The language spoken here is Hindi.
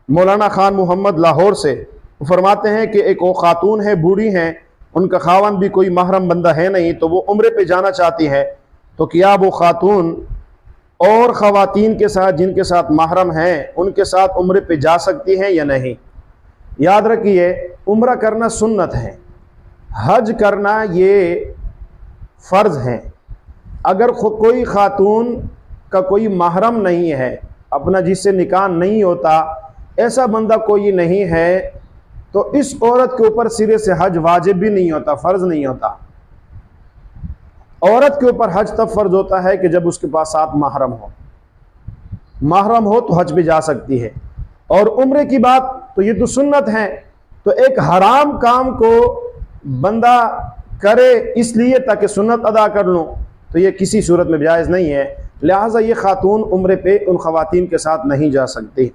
मौलाना खान मोहम्मद लाहौर से, फरमाते हैं कि एक वो खातून है, बूढ़ी हैं, उनका खावन भी कोई महरम बंदा है नहीं, तो वो उम्रे पे जाना चाहती है, तो क्या वो खातून और ख़वातीन के साथ जिनके साथ महरम हैं उनके साथ उम्रे पे जा सकती हैं या नहीं? याद रखिए, उम्रा करना सुन्नत है, हज करना ये फ़र्ज़ है। अगर कोई खातून का कोई महरम नहीं है, अपना जिससे निकाह नहीं होता, ऐसा बंदा कोई नहीं है, तो इस औरत के ऊपर सिरे से हज वाजिब भी नहीं होता, फ़र्ज़ नहीं होता। औरत के ऊपर हज तब फ़र्ज़ होता है कि जब उसके पास साथ महरम हो। महरम हो तो हज भी जा सकती है। और उम्रे की बात तो ये तो सुन्नत है, तो एक हराम काम को बंदा करे इसलिए ताकि सुन्नत अदा कर लूँ, तो ये किसी सूरत में जायज़ नहीं है। लिहाजा ये खातून उम्रे पे उन ख़वातीन के साथ नहीं जा सकती।